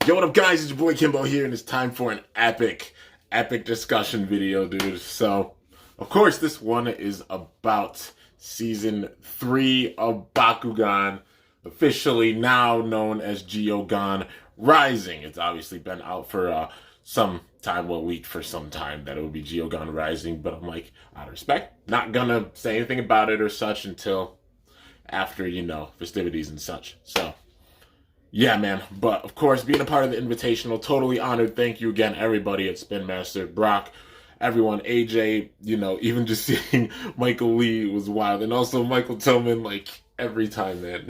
Yo, what up, guys? It's your boy Kimbo here, and it's time for an epic discussion video, dude. So, of course, this one is about Season 3 of Bakugan, officially now known as Geogan Rising. It's obviously been out for some time, well, leaked for some time that it would be Geogan Rising, but I'm like, out of respect, not gonna say anything about it or such until after, festivities and such. So, yeah, man. But, of course, being a part of the Invitational, totally honored. Thank you again, everybody at Spin Master, Brock, everyone, AJ, even just seeing Michael Lee was wild. And also Michael Tillman, like, every time, man.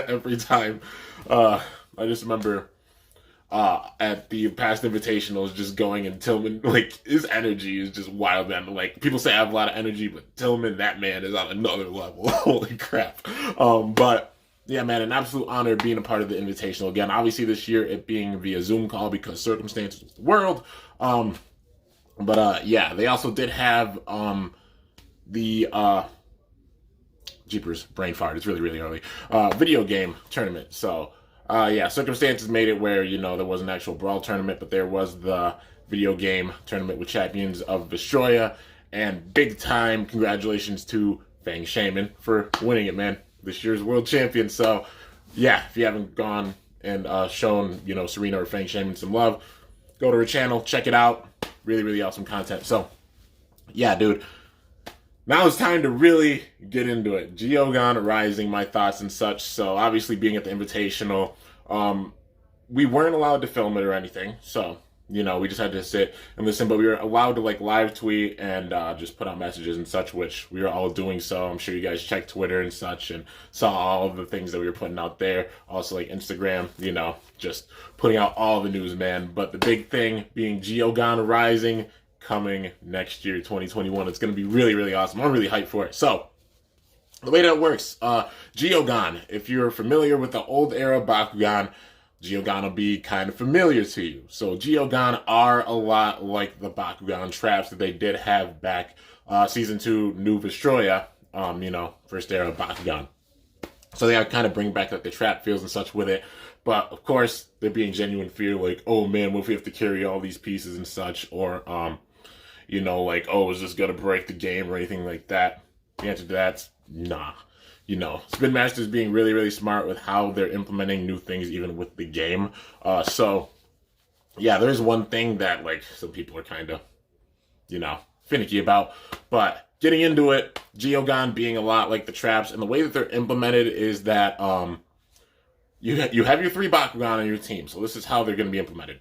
Every time. I just remember at the past Invitationals just going, and Tillman, like, his energy is just wild, man. Like, people say I have a lot of energy, but Tillman, that man is on another level. Holy crap. But yeah, man, an absolute honor being a part of the Invitational again. Obviously, this year it being via Zoom call because circumstances of the world. Yeah, they also did have the Jeepers, brain fart. It's really, really early. Video game tournament. So, yeah, circumstances made it where, there was an actual brawl tournament, but there was the video game tournament with champions of Vestroya. And big time congratulations to Fang Shaman for winning it, man. This year's world champion. So, yeah, if you haven't gone and shown, Serena or Fang Shaman some love, go to her channel, check it out. Really, really awesome content. So, yeah, dude. Now it's time to really get into it. Geogan Rising, my thoughts and such. So, obviously, being at the Invitational, we weren't allowed to film it or anything. So, we just had to sit and listen, but we were allowed to live tweet and just put out messages and such, which we were all doing. So I'm sure you guys checked Twitter and such and saw all of the things that we were putting out there. Also Instagram, just putting out all the news, man. But the big thing being Geogan Rising coming next year, 2021. It's going to be really, really awesome. I'm really hyped for it. So the way that it works, Geogan, if you're familiar with the old era Bakugan, Geogan will be kind of familiar to you. So Geogan are a lot like the Bakugan traps that they did have back Season 2 New Vestroya, first era Bakugan. So they kind of bring back the trap feels and such with it. But of course, there being genuine fear, like, oh man, what if we have to carry all these pieces and such? Or, oh, is this going to break the game or anything like that? The answer to that's nah. Spin Master's being really, really smart with how they're implementing new things even with the game. So, yeah, there's one thing that, some people are kind of, finicky about. But getting into it, Geogan being a lot like the traps, and the way that they're implemented is that you have your 3 Bakugan on your team. So this is how they're going to be implemented.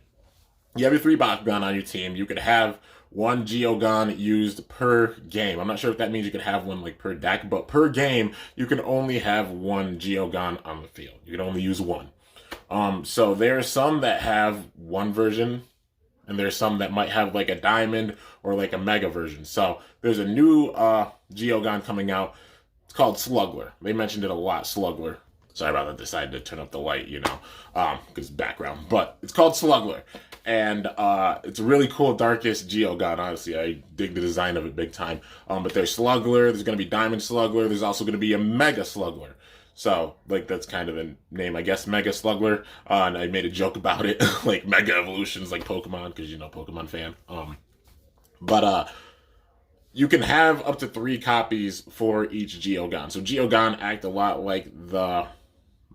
You have your 3 Bakugan on your team. You could have 1 Geogan used per game. I'm not sure if that means you could have one per deck, but per game, you can only have 1 Geogan on the field. You can only use 1. So there are some that have 1 version, and there's some that might have a diamond or a mega version. So there's a new Geogan coming out. It's called Sluggler. They mentioned it a lot, Slugler. Sorry about that. Decided to turn up the light, because background. But it's called Slugler. And it's a really cool, darkest Geogan, honestly. I dig the design of it big time. But there's Sluggler. There's going to be Diamond Sluggler. There's also going to be a Mega Sluggler. So, that's kind of the name, I guess, Mega Sluggler. And I made a joke about it, Mega Evolutions, Pokemon, because, Pokemon fan. But you can have up to 3 copies for each Geogan. So Geogan act a lot like the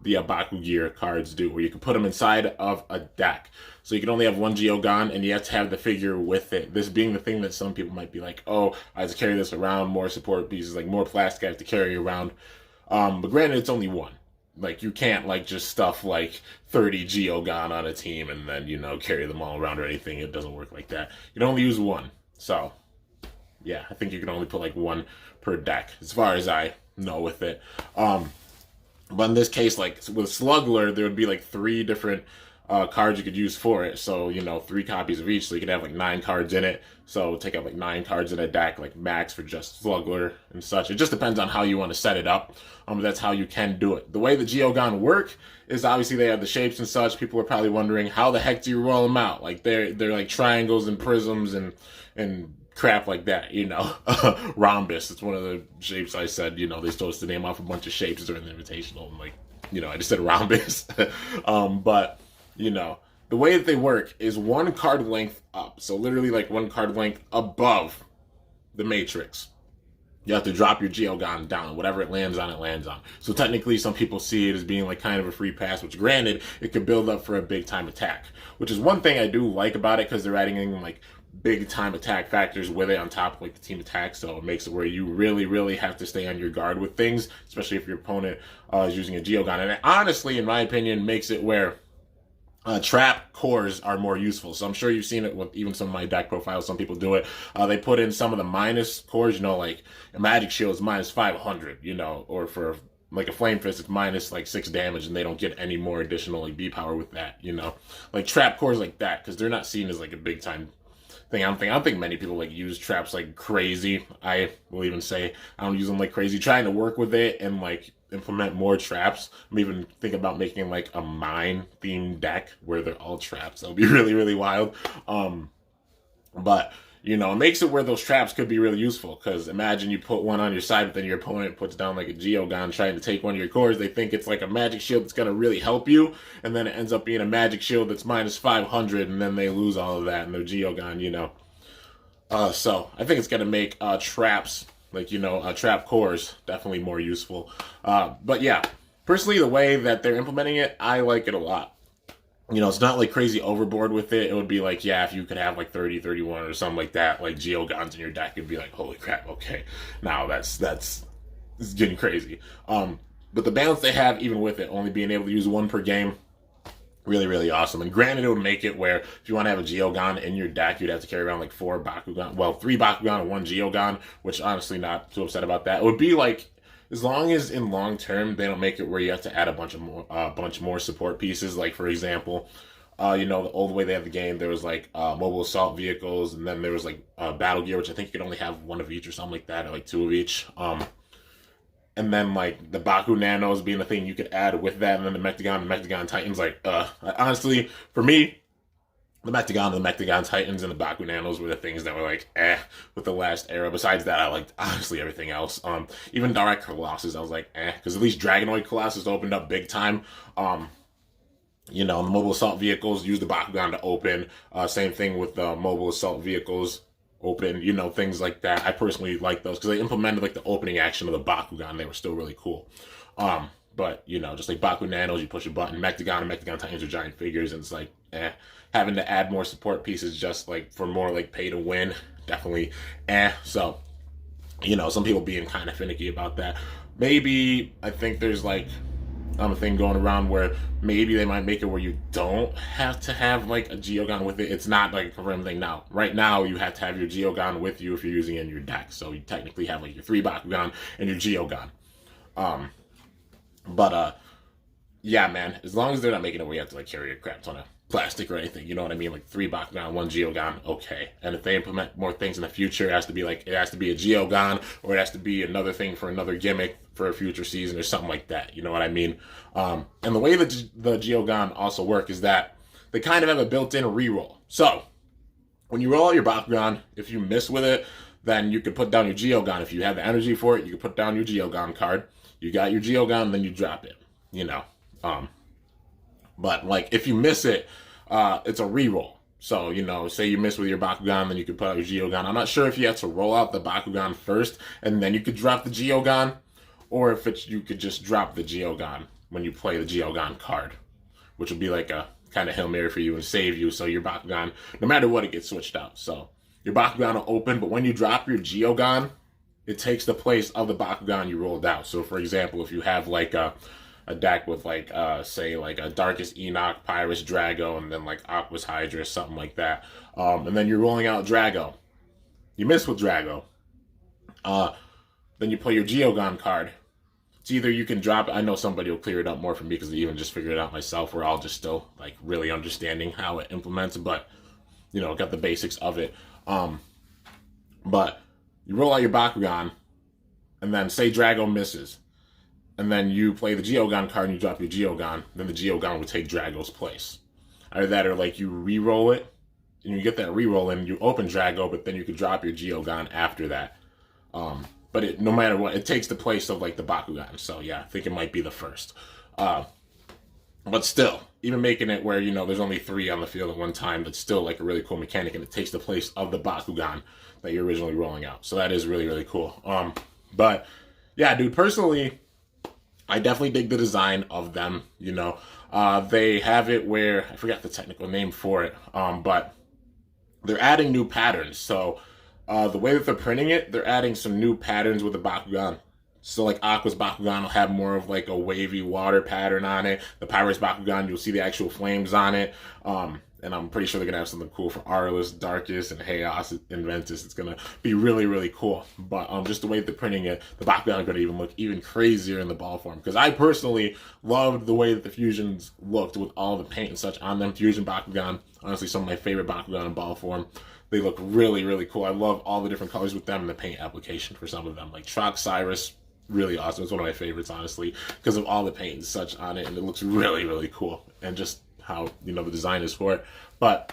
Bakugear cards do, where you can put them inside of a deck. So you can only have 1 Geogan, and you have to have the figure with it. This being the thing that some people might be like, oh, I have to carry this around, more support pieces, more plastic I have to carry around. But granted, it's only 1. You can't, just stuff, 30 Geogan on a team and then, carry them all around or anything. It doesn't work like that. You can only use 1. So, yeah, I think you can only put, 1 per deck, as far as I know with it. But in this case, with Sluggler, there would be 3 different cards you could use for it. So, 3 copies of each. So you could have 9 cards in it. So take out 9 cards in a deck, max for just Sluggler and such. It just depends on how you want to set it up. That's how you can do it. The way the Geogan work is obviously they have the shapes and such. People are probably wondering, how the heck do you roll them out? They're triangles and prisms and crap like that, Rhombus. It's one of the shapes I said, they told us to name off a bunch of shapes during the Invitational. And I just said rhombus. But, the way that they work is one card length up. So literally like one card length above the matrix. You have to drop your Geogan down. Whatever it lands on, it lands on. So technically, some people see it as being like kind of a free pass, which granted, it could build up for a big time attack, which is one thing I do like about it, because they're adding in like big time attack factors with it on top of like the team attack. So it makes it where you really, really have to stay on your guard with things, especially if your opponent is using a Geogan. And it honestly, in my opinion, makes it where trap cores are more useful. So I'm sure you've seen it with even some of my deck profiles. Some people do it. They put in some of the minus cores, you know, like a magic shield is minus 500, you know, or for like a flame fist, it's minus like 6 damage, and they don't get any more additional like B power with that, you know, like trap cores like that, because they're not seen as like a big time thing. I don't think many people like use traps like crazy. I will even say I don't use them like crazy. Trying to work with it and like implement more traps. I'm even thinking about making like a mine themed deck where they're all traps. That'll be really, really wild. But you know, it makes it where those traps could be really useful, because imagine you put one on your side, but then your opponent puts down like a Geogan trying to take one of your cores. They think it's like a magic shield that's going to really help you, and then it ends up being a magic shield that's minus 500, and then they lose all of that in their Geogan, you know. So I think it's going to make traps, like, you know, trap cores definitely more useful. But yeah, personally, the way that they're implementing it, I like it a lot. You know, it's not like crazy overboard with it. It would be like, yeah, if you could have like 30, 31 or something like that, like Geogans in your deck, it'd be like, holy crap, okay. Now that's getting crazy. But the balance they have, even with it, only being able to use one per game, really, really awesome. And granted, it would make it where if you want to have a Geogan in your deck, you'd have to carry around like 4 Bakugan, well, 3 Bakugan and 1 Geogan, which honestly not too upset about that. It would be like, as long as in long term they don't make it where you have to add a bunch more support pieces. Like for example, you know, the old way they have the game, there was like mobile assault vehicles, and then there was like battle gear, which I think you could only have 1 of each or something like that, or like 2 of each. And then like the Baku Nanos being the thing you could add with that, and then the Mechtagon Titans. Like honestly, for me, the Mechtagon Titans and the Baku Nanos were the things that were like, with the last era. Besides that, I liked honestly everything else. Even Direct Colossus, I was like, because at least Dragonoid Colossus opened up big time. You know, the mobile assault vehicles use the Bakugan to open. Same thing with the mobile assault vehicles open, you know, things like that. I personally like those because they implemented like the opening action of the Bakugan. They were still really cool. But, you know, just like Baku Nanos, you push a button. Mechtagon and Mechtagon Titans are giant figures, and it's like, having to add more support pieces just like for more like pay to win, definitely So, you know, some people being kind of finicky about that. Maybe I think there's like a thing going around where maybe they might make it where you don't have to have like a Geogan with it. It's not like a confirmed thing now. Right now, you have to have your Geogan with you if you're using it in your deck. So you technically have like your 3 Bakugan and your Geogan. Yeah, man, as long as they're not making it where you have to like carry a crap ton of plastic or anything, you know what I mean? Like 3 Bakugan, 1 Geogan, okay. And if they implement more things in the future, it has to be a Geogan, or it has to be another thing for another gimmick for a future season or something like that, you know what I mean? And the way that the Geogan also work is that they kind of have a built-in reroll. So, when you roll out your Bakugan, if you miss with it, then you can put down your Geogan. If you have the energy for it, you can put down your Geogan card. You got your Geogan, then you drop it, you know? But like if you miss it, it's a reroll. So, you know, say you miss with your Bakugan, then you could put out your Geogan. I'm not sure if you have to roll out the Bakugan first and then you could drop the Geogan, or if you could just drop the Geogan when you play the Geogan card, which would be like a kind of Hail Mary for you and save you. So your Bakugan, no matter what, it gets switched out. So your Bakugan will open, but when you drop your Geogan, it takes the place of the Bakugan you rolled out. So for example, if you have like a deck with like say like a Darkest Enoch, Pyrus, Drago, and then like Aqua's Hydra, something like that, and then you're rolling out Drago, you miss with Drago, then you play your Geogan card. It's either you can drop it. I know somebody will clear it up more for me because I even just figured it out myself. We're all just still like really understanding how it implements, but you know, got the basics of it. But you roll out your Bakugan, and then say Drago misses, and then you play the Geogan card and you drop your Geogan, then the Geogan would take Drago's place. Either that or like you re-roll it, and you get that re-roll and you open Drago, but then you could drop your Geogan after that. But no matter what, it takes the place of like the Bakugan. So yeah, I think it might be the first. But still, even making it where, there's only 3 on the field at one time, that's still like a really cool mechanic, and it takes the place of the Bakugan that you're originally rolling out. So that is really, really cool. But yeah, dude, personally, I definitely dig the design of them. They have it where, I forgot the technical name for it, but they're adding new patterns. So the way that they're printing it, they're adding some new patterns with the Bakugan. So like Aqua's Bakugan will have more of like a wavy water pattern on it. The Pirate's Bakugan, you'll see the actual flames on it. And I'm pretty sure they're gonna have something cool for Arliss, Darkus, and Chaos, Inventus. It's gonna be really, really cool. But just the way they're printing it, the Bakugan are gonna even look even crazier in the ball form. Because I personally loved the way that the fusions looked with all the paint and such on them. Fusion Bakugan, honestly, some of my favorite Bakugan in ball form. They look really, really cool. I love all the different colors with them and the paint application for some of them. Like Trox Cyrus, really awesome. It's one of my favorites, honestly, because of all the paint and such on it, and it looks really, really cool. And just how, the design is for it. But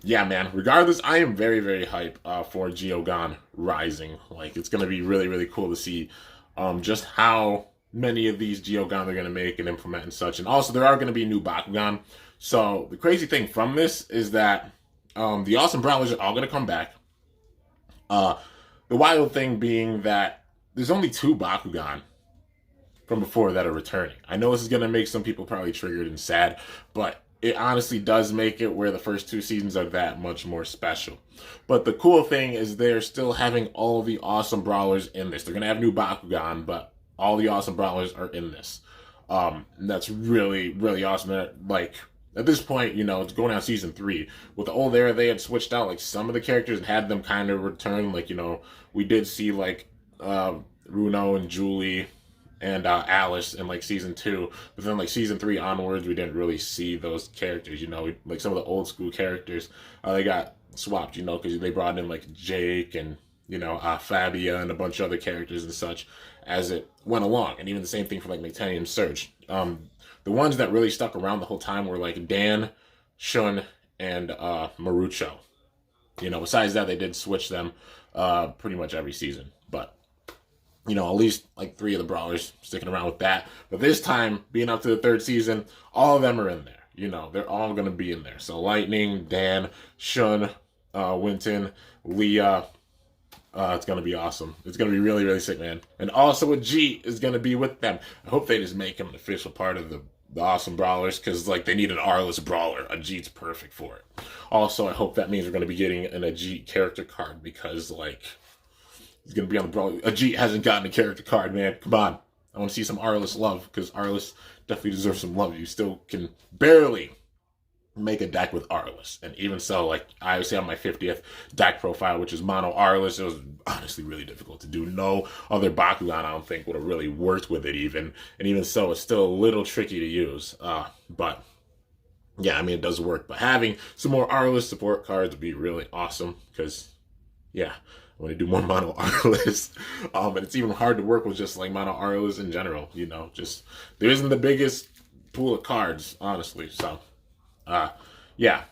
yeah, man, regardless, I am very, very hype for Geogan Rising. Like, it's gonna be really, really cool to see just how many of these Geogan they're gonna make and implement and such. And also, there are gonna be new Bakugan. So the crazy thing from this is that the awesome Brawlers are all gonna come back. The wild thing being that there's only 2 Bakugan from before that are returning. I know this is going to make some people probably triggered and sad, but it honestly does make it where the first 2 seasons are that much more special. But the cool thing is they're still having all the awesome Brawlers in this. They're going to have new Bakugan, but all the awesome Brawlers are in this. And that's really, really awesome. Like, at this point, it's going on season 3. With the old era, they had switched out like some of the characters and had them kind of return. Like, we did see like Runo and Julie and Alice in like season 2, but then like season 3 onwards, we didn't really see those characters. Like some of the old school characters, they got swapped. Because they brought in like Jake and Fabia and a bunch of other characters and such as it went along. And even the same thing for like Titanium Surge. The ones that really stuck around the whole time were like Dan, Shun, and Marucho. Besides that, they did switch them pretty much every season. But at least like 3 of the Brawlers sticking around with that. But this time, being up to the 3rd season, all of them are in there. They're all going to be in there. So Lightning, Dan, Shun, Winton, Leah. It's going to be awesome. It's going to be really, really sick, man. And also a G is going to be with them. I hope they just make him an official part of the awesome Brawlers, because like they need an Arliss Brawler. A G's perfect for it. Also, I hope that means we're going to be getting an Ajit character card, because like he's going to be on the Brawler. Ajit hasn't gotten a character card, man. Come on. I want to see some Arliss love, because Arliss definitely deserves some love. You still can barely make a deck with Arliss. And even so, like I say on my 50th deck profile, which is mono Arliss, it was honestly really difficult to do. No other Bakugan, I don't think, would have really worked with it even. And even so, it's still a little tricky to use. But yeah, I mean, it does work. But having some more Arliss support cards would be really awesome, because yeah, I want to do more mono Arliss. And it's even hard to work with just like mono Arliss in general. Just there isn't the biggest pool of cards, honestly. So yeah,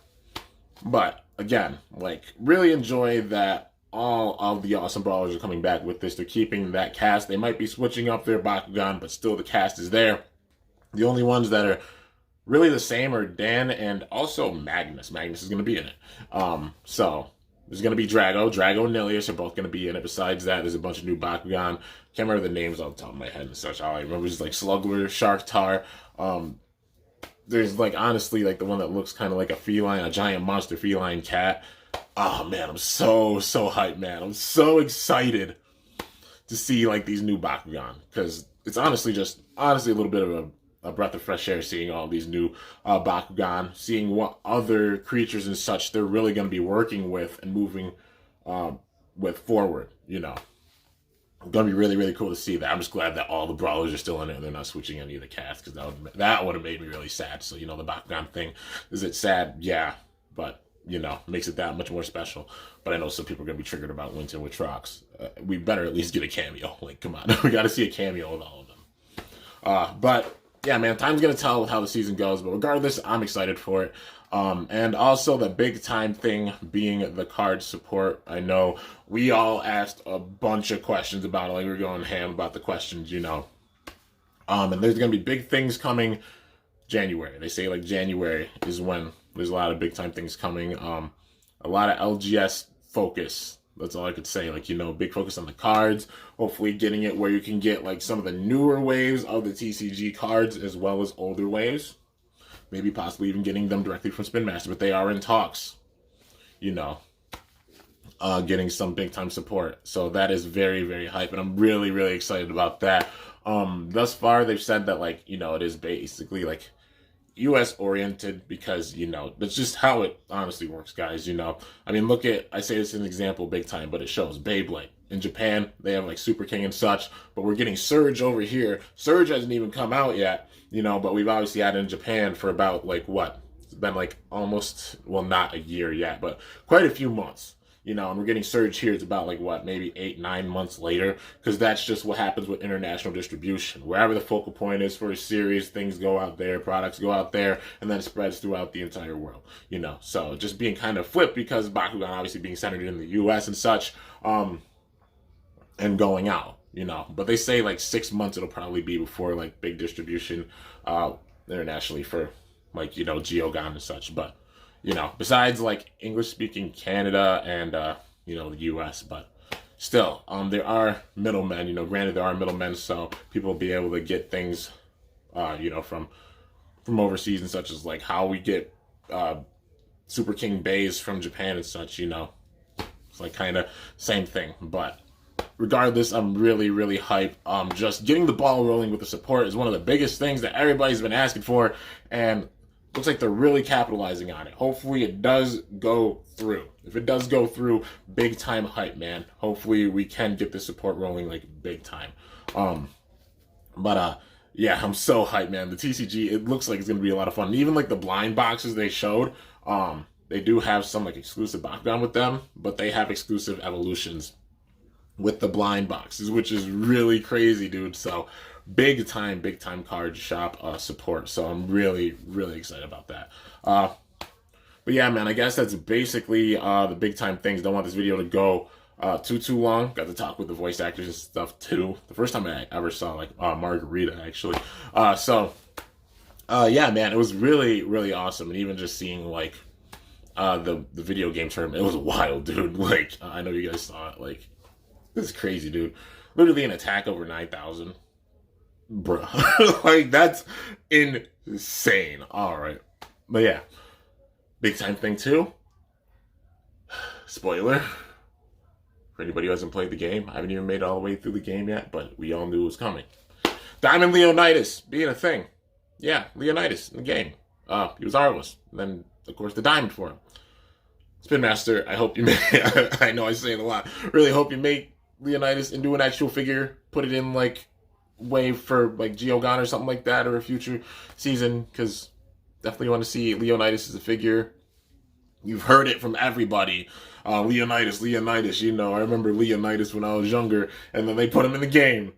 but again, like really enjoy that all of the awesome Brawlers are coming back with this. They're keeping that cast. They might be switching up their Bakugan, but still the cast is there. The only ones that are really the same are Dan and also Magnus. Magnus is going to be in it. So there's going to be Drago. Drago and Nilius are both going to be in it. Besides that, there's a bunch of new Bakugan. Can't remember the names off the top of my head and such. All I remember is like Slugler, Shark Tar. There's like honestly like the one that looks kind of like a giant monster feline cat. Oh man, I'm so hyped, man. I'm so excited to see like these new Bakugan, because it's honestly a little bit of a breath of fresh air seeing all these new Bakugan, seeing what other creatures and such they're really going to be working with and moving with forward. Gonna be really, really cool to see that. I'm just glad that all the Brawlers are still in it and they're not switching any of the casts, because that would have made me really sad. So the Bakugan thing, is it sad? Yeah, but makes it that much more special. But I know some people are gonna be triggered about Winton with Trox. We better at least get a cameo. Like, come on, we got to see a cameo with all of them. But yeah, man, time's gonna tell with how the season goes. But regardless, I'm excited for it. And also the big time thing being the card support. I know we all asked a bunch of questions about it. Like, we were going ham about the questions, And there's going to be big things coming January. They say like January is when there's a lot of big time things coming. A lot of LGS focus. That's all I could say. Like, big focus on the cards. Hopefully getting it where you can get like some of the newer waves of the TCG cards as well as older waves. Maybe possibly even getting them directly from Spin Master, but they are in talks. Getting some big time support. So that is very, very hype, and I'm really, really excited about that. Thus far they've said that like, it is basically like US oriented because, that's just how it honestly works, guys. I mean, I say this as an example big time, but it shows Beyblade. In Japan, they have like Super King and such, but we're getting Surge over here. Surge hasn't even come out yet, but we've obviously had it in Japan for about like what? It's been like almost, well, not a year yet, but quite a few months. And we're getting Surge here. It's about like what, maybe 8-9 months later, because that's just what happens with international distribution. Wherever the focal point is for a series, things go out there, products go out there, and then it spreads throughout the entire world. So just being kind of flipped because Bakugan obviously being centered in the US and such, and going out. But they say like 6 months it'll probably be before like big distribution internationally for like, Geogan and such. But besides like English-speaking Canada and, the U.S., but still, there are middlemen, granted there are middlemen, so people will be able to get things, from overseas and such, as like how we get Super King Bays from Japan and such, it's like kind of same thing. But regardless, I'm really, really hyped. Just getting the ball rolling with the support is one of the biggest things that everybody's been asking for, and looks like they're really capitalizing on it. Hopefully it does go through. If it does go through, big time hype, man. Hopefully we can get the support rolling like big time. Yeah, I'm so hyped, man. The TCG, it looks like it's gonna be a lot of fun. Even like the blind boxes they showed, they do have some like exclusive Bakugan with them, but they have exclusive evolutions with the blind boxes, which is really crazy, dude. So big time card shop support. So I'm really, really excited about that. But yeah, man, I guess that's basically the big time things. Don't want this video to go too long. Got to talk with the voice actors and stuff too. The first time I ever saw like Margarita, actually. Yeah, man, it was really, really awesome. And even just seeing like the video game tournament, it was wild, dude. Like, I know you guys saw it. Like, this is crazy, dude. Literally an attack over 9,000. Bruh. Like, that's insane. Alright. But yeah. Big time thing too. Spoiler. For anybody who hasn't played the game, I haven't even made it all the way through the game yet, but we all knew it was coming. Diamond Leonidas being a thing. Yeah, Leonidas in the game. He was Arliss. And then, of course, the diamond for him. Spin Master, I hope you make I know I say it a lot. Really hope you make Leonidas into an actual figure. Put it in, like, wave for, like, Geogan or something like that, or a future season, because definitely want to see Leonidas as a figure. You've heard it from everybody. Leonidas, I remember Leonidas when I was younger, and then they put him in the game.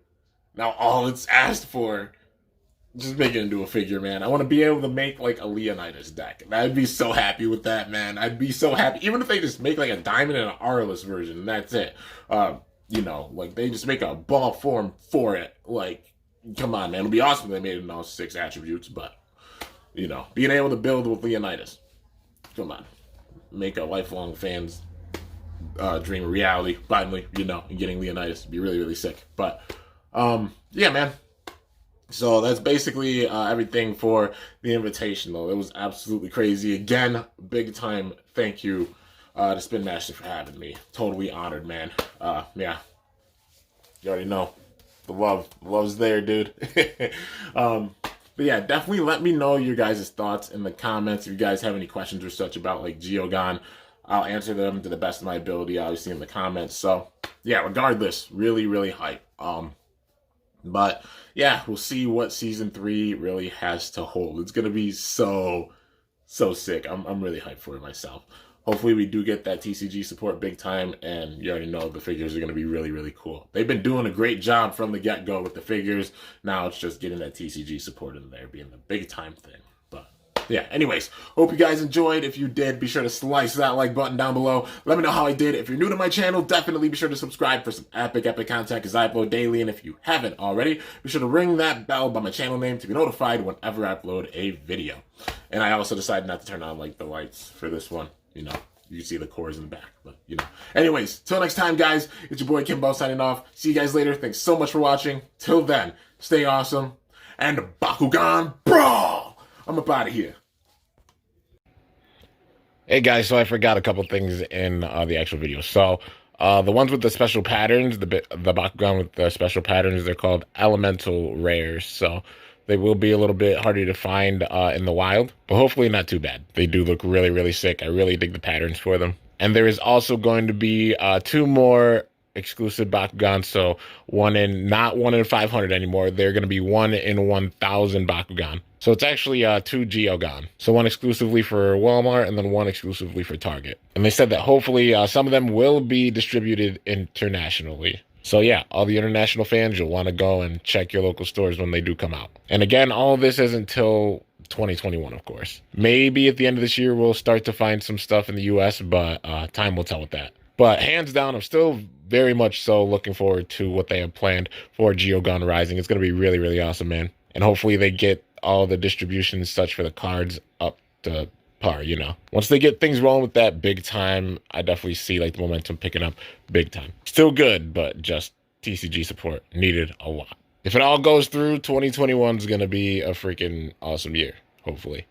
Now all it's asked for, just make it into a figure, man. I want to be able to make, like, a Leonidas deck. I'd be so happy with that, man. I'd be so happy. Even if they just make, like, a Diamond and an Arliss version, and that's it. Like, they just make a ball form for it. Like, come on, man. It'd be awesome if they made it in all 6 attributes, but, being able to build with Leonidas. Come on. Make a lifelong fan's dream a reality, finally, and getting Leonidas would be really, really sick. But, yeah, man. So that's basically everything for the Invitational. It was absolutely crazy. Again, big time thank you to Spin Master for having me. Totally honored, man. Yeah. You already know. The love's there, dude. But yeah, definitely let me know your guys' thoughts in the comments. If you guys have any questions or such about, like, Geogan, I'll answer them to the best of my ability, obviously, in the comments. So, yeah, regardless, really, really hype. But, yeah, we'll see what Season 3 really has to hold. It's going to be so sick. I'm really hyped for it myself. Hopefully we do get that TCG support big time, and you already know the figures are going to be really, really cool. They've been doing a great job from the get-go with the figures. Now it's just getting that TCG support in there being the big time thing. But yeah, anyways, hope you guys enjoyed. If you did, be sure to slice that like button down below. Let me know how I did. If you're new to my channel, definitely be sure to subscribe for some epic content because I upload daily. And if you haven't already, be sure to ring that bell by my channel name to be notified whenever I upload a video. And I also decided not to turn on like the lights for this one. You know, you can see the cores in the back, but you know. Anyways, till next time, guys, it's your boy Kimbo signing off. See you guys later. Thanks so much for watching. Till then, stay awesome. And Bakugan Brawl! I'm up out of here. Hey guys, so I forgot a couple things in the actual video. So the ones with the special patterns, the Bakugan with the special patterns, they're called elemental rares. So they will be a little bit harder to find in the wild, but hopefully not too bad. They do look really, really sick. I really dig the patterns for them. And there is also going to be 2 more exclusive Bakugan, so not 1 in 500 anymore. They're going to be 1 in 1,000 Bakugan. So it's actually 2 Geogan. So 1 exclusively for Walmart and then 1 exclusively for Target. And they said that hopefully some of them will be distributed internationally. So yeah, all the international fans, you'll want to go and check your local stores when they do come out. And again, all of this is until 2021, of course. Maybe at the end of this year, we'll start to find some stuff in the US, but time will tell with that. But hands down, I'm still very much so looking forward to what they have planned for Geogan Rising. It's going to be really, really awesome, man. And hopefully they get all the distribution and such for the cards up to par, you know. Once they get things rolling with that big time, I definitely see like the momentum picking up big time. Still good, but just TCG support needed a lot. If it all goes through, 2021 is going to be a freaking awesome year, hopefully.